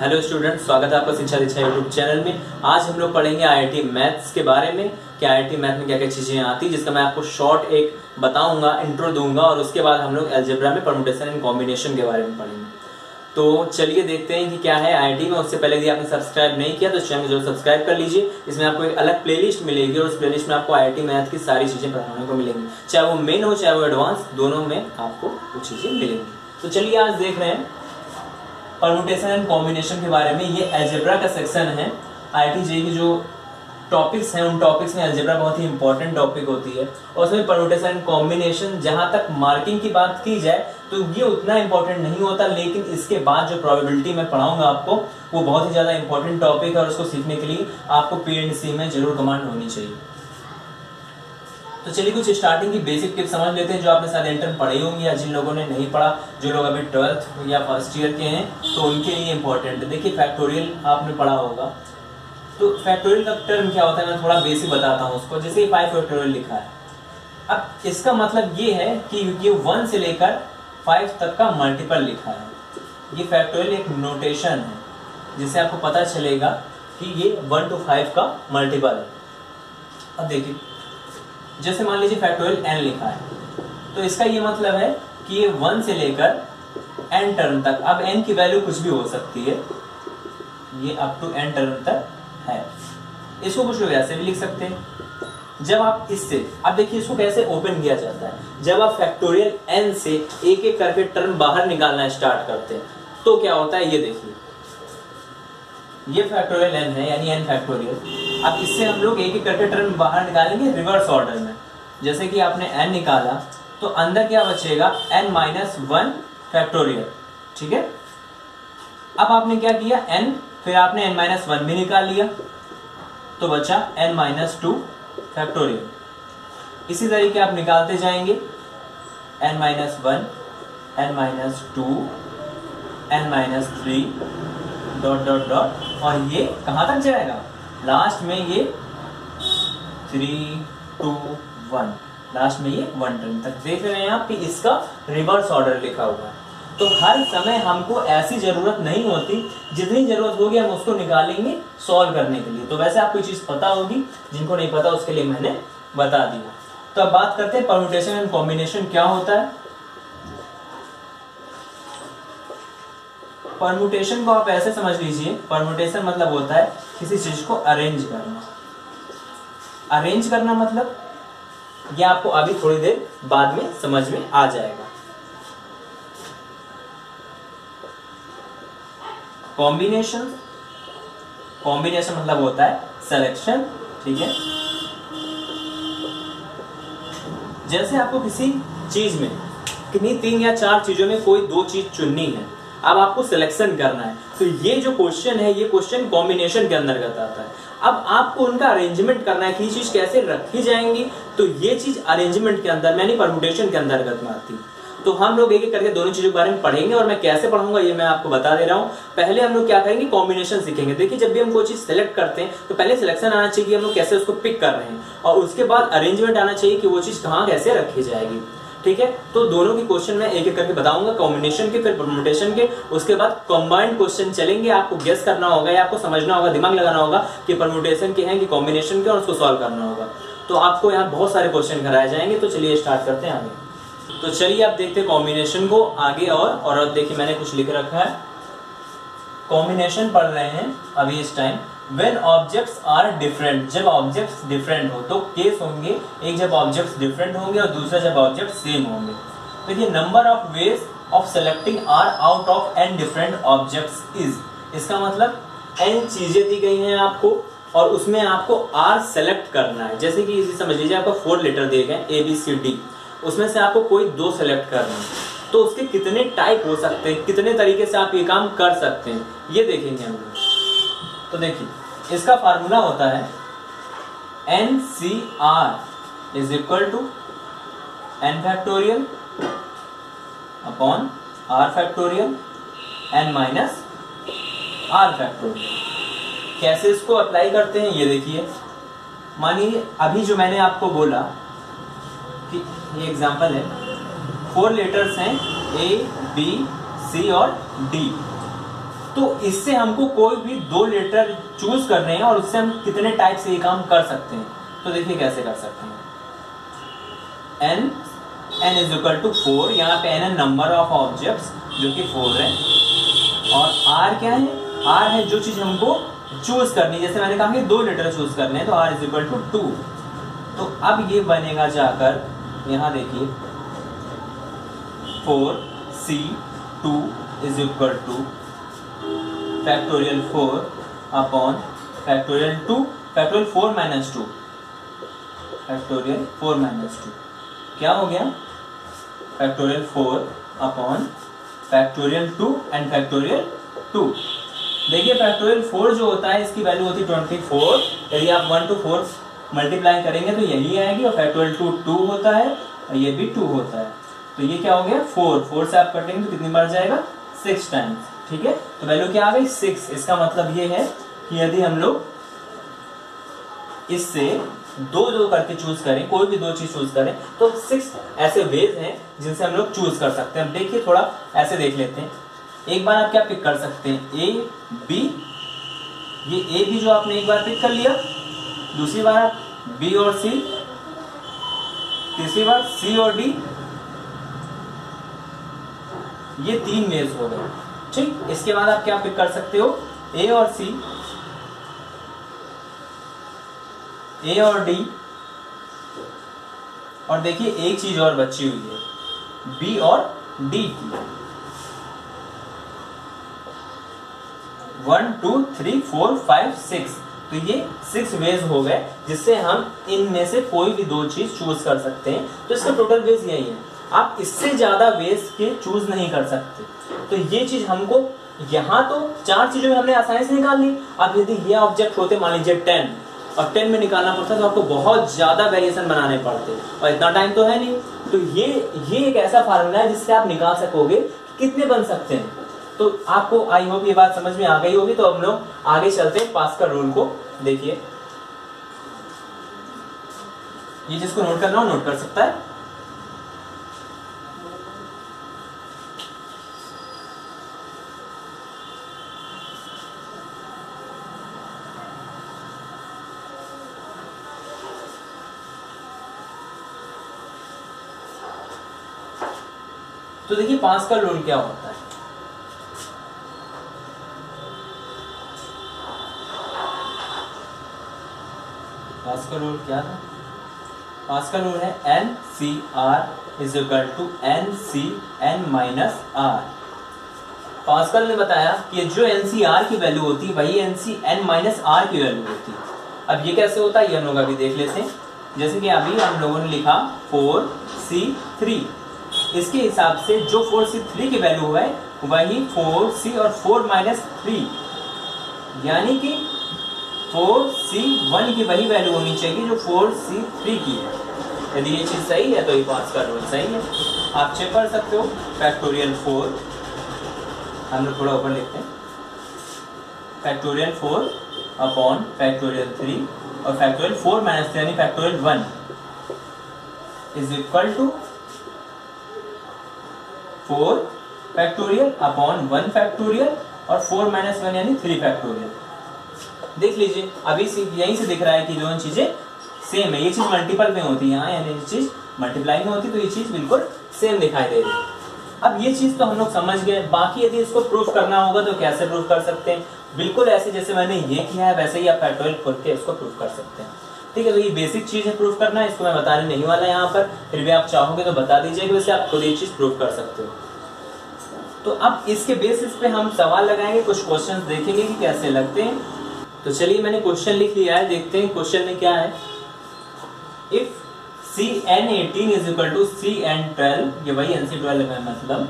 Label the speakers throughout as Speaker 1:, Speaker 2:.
Speaker 1: Hello student, स्वागत है आपका शिक्षा दीक्षा यूट्यूब चैनल में। आज हम लोग पढ़ेंगे आईआईटी मैथ्स के बारे में कि आईआईटी मैथ में क्या क्या चीजें आती है, जिसका मैं आपको शॉर्ट एक बताऊंगा, इंट्रो दूंगा और उसके बाद हम लोग अलजेब्रा में परम्यूटेशन एंड कॉम्बिनेशन के बारे में पढ़ेंगे। तो चलिए देखते हैं कि क्या है आईआईटी में। उससे पहले यदि आपने सब्सक्राइब नहीं किया तो इस चैनल को जरूर सब्सक्राइब कर लीजिए। इसमें आपको एक अलग प्लेलिस्ट मिलेगी और उस प्लेलिस्ट में आपको आईआईटी मैथ की सारी चीजें पढ़ाने को मिलेंगी, चाहे वो मेन हो चाहे वो एडवांस, दोनों में आपको वो चीजें मिलेंगी। तो चलिए आज देख रहे हैं परम्यूटेशन एंड कॉम्बिनेशन के बारे में। ये अलजेब्रा का सेक्शन है। आईआईटी जेईई की जो टॉपिक्स हैं उन टॉपिक्स में अलजेब्रा बहुत ही इंपॉर्टेंट टॉपिक होती है और उसमें परम्यूटेशन एंड कॉम्बिनेशन, जहां तक मार्किंग की बात की जाए तो ये उतना इंपॉर्टेंट नहीं होता, लेकिन इसके बाद जो प्रोबेबिलिटी मैं पढ़ाऊंगा आपको वो बहुत ही ज्यादा इंपॉर्टेंट टॉपिक है और उसको सीखने के लिए आपको पीएनसी में जरूर कमांड होनी चाहिए। तो चलिए कुछ स्टार्टिंग की बेसिक टिप्स समझ लेते हैं जो आपने शायद इंटर पढ़ी होंगी या जिन लोगों ने नहीं पढ़ा, जो लोग अभी 12th या फर्स्ट ईयर के हैं तो उनके लिए इंपॉर्टेंट है। देखिए फैक्टोरियल आपने पढ़ा होगा, तो फैक्टोरियल का टर्म क्या होता है मैं थोड़ा बेसिक बताता हूँ उसको। जैसे 5 फैक्टोरियल लिखा है, अब इसका मतलब ये है कि ये 1 से लेकर 5 तक का मल्टीपल लिखा है। ये फैक्टोरियल एक नोटेशन है जिससे आपको पता चलेगा कि ये 1 to 5 का मल्टीपल है। अब देखिए जैसे मान लीजिए फैक्टोरियल n लिखा है, तो इसका ये मतलब है कि ये 1 से लेकर n टर्म तक, अब n की वैल्यू कुछ भी हो सकती है, ये अप टू n टर्म तक है। इसको कुछ लोग ऐसे भी लिख सकते हैं। जब आप इससे, अब देखिए इसको कैसे ओपन किया जाता है। जब आप फैक्टोरियल n से एक एक करके टर्म बाहर निकालना स्टार्ट करते हैं तो क्या होता है, ये देखिए ये फैक्टोरियल n है यानी n फैक्टोरियल। अब इससे हम लोग एक एक करके टर्म बाहर निकालेंगे रिवर्स ऑर्डर में। जैसे कि आपने n निकाला तो अंदर क्या बचेगा, n-1 फैक्टोरियल, ठीक है। अब आपने क्या किया, n फिर आपने n-1 भी निकाल लिया तो बचा n-2 फैक्टोरियल। इसी तरीके आप निकालते जाएंगे n-1, n-2, n-3 dot dot dot, और ये कहां तक जाएगा, लास्ट में ये 3, 2, 1, लास्ट में ये 1 टर्म तक। देख रहे हैं आप कि इसका रिवर्स ऑर्डर लिखा हुआ है। तो हर समय हमको ऐसी जरूरत नहीं होती, जितनी जरूरत होगी हम उसको निकालेंगे सॉल्व करने के लिए। तो वैसे आपको चीज पता होगी, जिनको नहीं पता उसके लिए मैंने बता दिया। तो अब बात करते हैं परम्यूटेशन एंड कॉम्बिनेशन क्या होता है। परम्यूटेशन को आप ऐसे समझ लीजिए, परम्यूटेशन मतलब होता है किसी चीज को अरेंज करना। अरेंज करना मतलब ये आपको अभी थोड़ी देर बाद में समझ में आ जाएगा। कॉम्बिनेशन, कॉम्बिनेशन मतलब होता है सिलेक्शन, ठीक है। जैसे आपको किसी चीज में कितनी 3 या 4 चीजों में कोई 2 चीज चुननी है, अब आपको सिलेक्शन करना है, तो ये जो क्वेश्चन है ये क्वेश्चन कॉम्बिनेशन के अंतर्गत आता है। अब आपको उनका अरेंजमेंट करना है कि ये चीज कैसे रखी जाएंगी, तो ये चीज अरेंजमेंट के अंदर यानी परम्यूटेशन के अंतर्गत में आती है। तो हम लोग एक एक करके दोनों चीजों के बारे में पढ़ेंगे और मैं कैसे पढ़ूंगा ये मैं आपको बता दे रहा हूँ। पहले हम लोग क्या करेंगे, कॉम्बिनेशन सीखेंगे। देखिए जब भी हम कोई चीज सेलेक्ट करते हैं तो पहले सिलेक्शन आना चाहिए कि हम लोग कैसे उसको पिक कर रहे हैं, और उसके बाद अरेंजमेंट आना चाहिए कि वो चीज कहाँ कैसे रखी जाएगी, ठीक है। तो दोनों की क्वेश्चन मैं एक एक करके बताऊंगा, कॉम्बिनेशन के फिर परम्यूटेशन के, उसके बाद कंबाइंड क्वेश्चन चलेंगे। आपको गेस करना होगा या आपको समझना होगा, दिमाग लगाना होगा कि परम्यूटेशन के हैं कि कॉम्बिनेशन के, और उसको सॉल्व करना होगा। तो आपको यहाँ बहुत सारे क्वेश्चन कराए जाएंगे। तो चलिए स्टार्ट करते हैं आगे। तो चलिए आप देखते हैं कॉम्बिनेशन को आगे। और देखिए मैंने कुछ लिख रखा है, कॉम्बिनेशन पढ़ रहे हैं अभी इस time. When objects are different, जब ऑब्जेक्ट्स डिफरेंट हो तो केस होंगे, एक जब ऑब्जेक्ट्स डिफरेंट होंगे और दूसरा जब ऑब्जेक्ट सेम होंगे। देखिए number of ways of selecting R out of n different objects is, इसका मतलब n चीजें दी गई हैं आपको और उसमें आपको r सेलेक्ट करना है। जैसे कि इसी समझ लीजिए आपको 4 लेटर दिए गए A B C D, उसमें से आपको कोई 2 सेलेक्ट करना है, तो उसके कितने टाइप हो सकते हैं, कितने तरीके से आप ये काम कर सकते हैं, ये देखेंगे हम लोग। तो देखिए इसका फार्मूला होता है NCR is equal to n factorial upon r factorial n minus r factorial. कैसे इसको अप्लाई करते हैं ये देखिए। मानिए अभी जो मैंने आपको बोला कि ये एग्जांपल है, 4 लेटर्स हैं A B C और D। तो इससे हमको कोई भी 2 लेटर चूज करने हैं और उससे हम कितने टाइप से ये काम कर सकते हैं। तो देखिए कैसे कर सकते हैं। n इज इक्वल टू 4, यहाँ पे n है नंबर ऑफ ऑब्जेक्ट्स जो कि 4 है, और r क्या है, r है जो चीज हमको चूज करनी, जैसे मैंने कहा कि 2 लेटर चूज करने हैं तो r इज इक्वल टू 2। तो अब ये बनेगा जाकर, यहाँ देखिए 4c2 is equal two factorial 4 upon factorial 2, factorial 4 minus 2, factorial 4 minus 2 क्या हो गया, factorial 4 upon factorial 2 and factorial 2। देखिए फैक्टोरियल 4 जो होता है इसकी वैल्यू होती है 24, यदि आप 1 to 4 मल्टीप्लाई करेंगे तो यही आएगी, और फैक्टोरियल 2 होता है और ये भी 2 होता है। तो ये क्या हो गया 4 से आप कटेंगे तो कितनी बार जाएगा 6 टाइम्स, ठीक है। तो वैल्यू क्या आ गई 6। इसका मतलब ये है कि यदि हम लोग इससे 2 करके चूज करें, कोई भी 2 चीज चूज करें, तो 6 ऐसे वेज हैं जिनसे हम लोग चूज कर सकते हैं। देखिए थोड़ा ऐसे देख लेते हैं। एक बार आप क्या पिक कर सकते हैं, ए बी, ये ए बी जो आपने एक बार पिक कर लिया, दूसरी बार आप बी और सी, तीसरी बार सी और डी, ये 3 वेज हो गए, ठीक। इसके बाद आप क्या पिक कर सकते हो, ए और सी, ए और डी, और देखिए एक चीज और बची हुई है बी और डी की। 1 2 3 4 5 6, तो ये 6 वेज हो गए जिससे हम इनमें से कोई भी 2 चीज चूज कर सकते हैं। तो इसका टोटल वेज यही है, आप इससे ज्यादा वेज के चूज नहीं कर सकते। तो ये चीज हमको यहाँ तो 4 चीजों में हमने आसानी से निकाल ली। अब यदि ये ऑब्जेक्ट होते मान लीजिए 10 और 10 में निकालना पड़ता तो आपको बहुत ज्यादा वेरिएशन बनाने पड़ते, और इतना टाइम तो है नहीं। तो ये एक ऐसा फार्मूला है जिससे आप निकाल सकोगे कितने बन सकते हैं। तो आपको आई होप ये बात समझ में आ गई होगी। तो हम लोग आगे चलते हैं पास्कल रूल को। देखिए ये जिसको नोट करना हो नोट कर सकता है। तो देखिए पास्कल रूल क्या होता है। पास्कल रूल क्या था, पास्कल रूल है NCR is equal to NCN minus R। Pascal ने बताया कि जो NCR की वैल्यू होती है वही NCN माइनस R की वैल्यू होती है। अब ये कैसे होता है ये हम लोग अभी देख लेते हैं। जैसे कि अभी हम लोगों ने लिखा 4C3, इसके हिसाब से जो 4C3 की वैल्यू है वही 4C और 4 माइनस 3, यानी कि 4C1 की वही वैल्यू होनी चाहिए जो 4C3 की है। यदि ये चीज सही है तो ये पास्कल रूल सही है। आप चेक कर सकते हो। फैक्टोरियल 4 हम लोग थोड़ा ऊपर लिखते हैं, फैक्टोरियल 4 अपॉन फैक्टोरियल 3 और फैक्टोरियल 4 माइनस 3 यानी factorial 1 is equal to 4 factorial upon 1 factorial और 4 माइनस 1 यानी 3 फैक्टोरियल। देख लीजिए अभी यहीं से दिख रहा है कि दोनों चीजें सेम है। ये चीज मल्टीपल में होती है यहाँ, यानी ये चीज मल्टीप्लाई में होती है, तो ये चीज बिल्कुल सेम दिखाई दे रही है। अब ये चीज तो हम लोग समझ गए। बाकी यदि इसको प्रूफ करना होगा तो कैसे प्रूफ कर सकते हैं, बिल्कुल ऐसे जैसे मैंने ये किया है वैसे ही आप फैक्टोरियल खोल के इसको प्रूफ कर सकते हैं। ठीक है, तो ये बेसिक चीज है प्रूफ करना, इसको मैं बताने नहीं वाला यहाँ पर, फिर भी आप चाहोगे तो बता दीजिए कि वैसे आप खुद ये चीज प्रूफ कर सकते हो। तो अब इसके बेसिस पे हम सवाल लगाएंगे, कुछ क्वेश्चन देखेंगे कि कैसे लगते हैं। तो चलिए मैंने क्वेश्चन लिख लिया है, देखते हैं क्वेश्चन में क्या है। If CN18 is equal to CN12, ये वही NC12 है मतलब,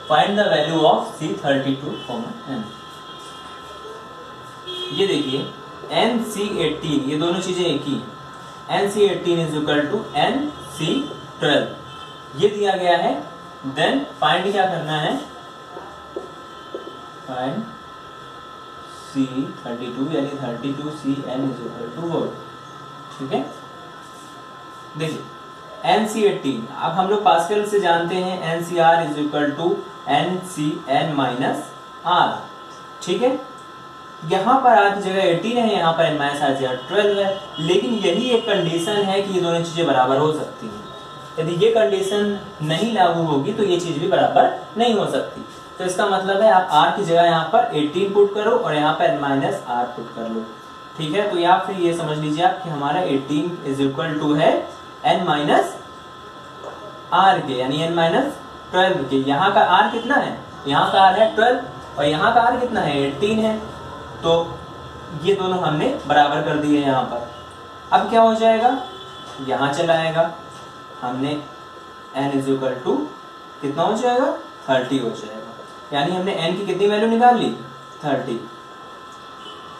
Speaker 1: find the value of C32, N। ये देखिए NC18, ये दोनों चीजें एक ही है। NC18 is equal to NC12 ये दिया गया है। देन फाइंड क्या करना है, फाइंड C32 यानी 32CN is equal two volt. ठीक है, देखिए NC18, अब हम लोग पास्कल से जानते हैं NCR is equal to NCN minus R। ठीक है। यहाँ पर r की जगह 18 है, यहाँ पर n माइनस r की जगह 12 है, लेकिन यही एक कंडीशन है कि ये दोनों चीजें बराबर हो सकती हैं। यदि ये कंडीशन नहीं लागू होगी तो ये चीज भी बराबर नहीं हो सकती। तो इसका मतलब है आप r की जगह यहाँ पर 18 पुट करो और यहाँ पर n माइनस r पुट कर लो, ठीक है। तो या फिर ये समझ लीजिए आप कि हमारा 18 इज इक्वल टू है n माइनस r के, यानी n माइनस 12 के। यहाँ का r कितना है, यहाँ का r है 12 और यहाँ का r कितना है 18 है। तो ये दोनों हमने बराबर कर दिए यहाँ पर। अब क्या हो जाएगा, यहाँ चला आएगा, हमने n इज इक्वल टू कितना हो जाएगा 30 हो जाएगा, यानी हमने n की कितनी वैल्यू निकाल ली 30।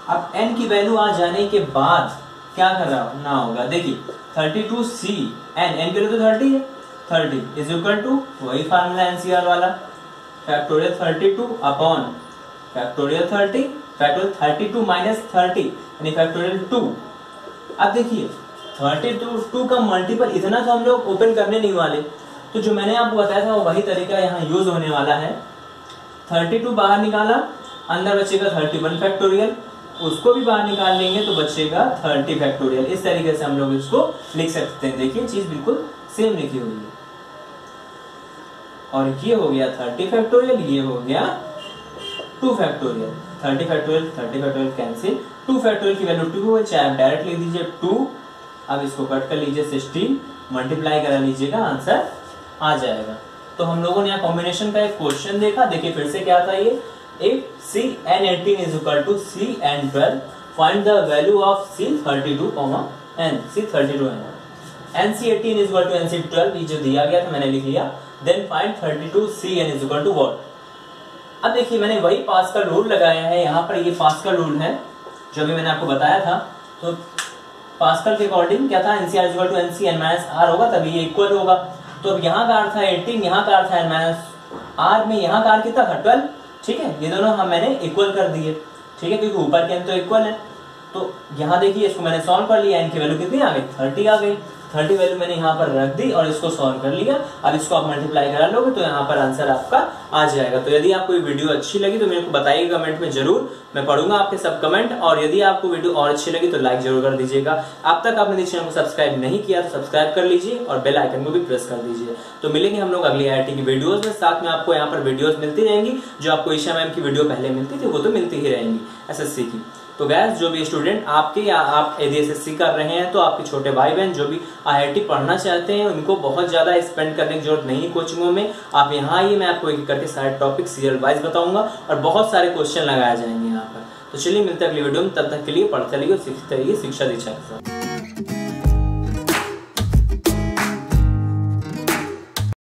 Speaker 1: अब n की वैल्यू आ जाने के बाद क्या करना होगा, देखिए 32c n के लिए तो 30 है, 30 इज इक्वल टू वही फार्मूला एनसीआर वाला, factorial 32 upon factorial 30, factorial 32 minus 30 यानी फैक्टोरियल 2। अब देखिए 32 का मल्टीपल इतना तो हम लोग ओपन करने नहीं वाले, तो जो मैंने आपको बताया था वो वही तरीका यहाँ यूज होने वाला है। 32 बाहर निकाला, अंदर बचेगा 31 फैक्टोरियल, उसको भी बाहर निकाल लेंगे तो बचेगा 30 फैक्टोरियल। इस तरीके से हम लोग इसको लिख सकते हैं। देखिए चीज बिल्कुल सेम लिखी हुई है। और ये हो गया 30 फैक्टोरियल, ये हो गया 2 फैक्टोरियल। 30 फैक्टोरियल कैंसिल, 2 फैक्टोरियल की वैल्यू 2 है, चाहे आप डायरेक्ट लिख दीजिए 2। अब इसको कट कर लीजिए 16, मल्टीप्लाई करा लीजिएगा, आंसर आ जाएगा। तो हम लोगों ने यहाँ कॉम्बिनेशन का एक क्वेश्चन देखा। देखिए फिर से क्या था ये, if Cn18 is equal to Cn12, find the value of C32, n C32 है, Nc18 is equal to Nc12, ये जो दिया गया था मैंने लिख लिया। Then find 32 Cn is equal to what। अब देखिए मैंने वही पास्कल रूल लगाया है यहाँ पर, ये पास्कल रूल है जो भी मैंने आपको बताया था। तो पास्कल के अकॉर्डिंग क्या था, NCR is equal to NC n minus r होगा तभी ये इक्वल होगा। तो अब यहाँ का r था 18, यहाँ का r था n माइनस r में, यहाँ का r कितना था 12, ठीक है। ये दोनों हम मैंने इक्वल कर दिए, ठीक है, क्योंकि ऊपर के n तो इक्वल है। तो यहाँ देखिए इसको मैंने सॉल्व कर लिया, n की वैल्यू कितनी आ गई 30 आ गई, 30 वैल्यू मैंने यहाँ पर रख दी और इसको सॉल्व कर लिया। अब इसको आप मल्टीप्लाई करा लोगे तो यहाँ पर आंसर आपका आ जाएगा। तो यदि आपको ये वीडियो अच्छी लगी तो मेरे को बताइएगा कमेंट में जरूर, मैं पढ़ूंगा आपके सब कमेंट। और यदि आपको वीडियो और अच्छी लगी तो लाइक जरूर कर दीजिएगा। अब तक आपने चैनल को सब्सक्राइब नहीं किया तो सब्सक्राइब कर लीजिए और बेल आइकन को भी प्रेस कर दीजिए। तो मिलेंगे हम लोग अगली IIT की वीडियोज में, साथ में आपको यहाँ पर वीडियोज मिलती रहेंगी। जो आपको ईशा मैम की वीडियो पहले मिलती थी वो तो मिलती ही रहेंगी SSC की। तो गैस जो भी स्टूडेंट आपके या आप यदि SSC कर रहे हैं तो आपके छोटे भाई बहन जो भी IIT पढ़ना चाहते हैं उनको बहुत ज्यादा स्पेंड करने की जरूरत नहीं है कोचिंगों में। आप यहाँ आइए, मैं आपको एक करके सारे टॉपिक सीरियल वाइज बताऊंगा और बहुत सारे क्वेश्चन लगाए जाएंगे यहाँ पर। तो चलिए मिलते हैं अगली वीडियो में, तब तक के लिए पढ़ते रहिए और सीखते रहिए शिक्षा दीक्षा के साथ।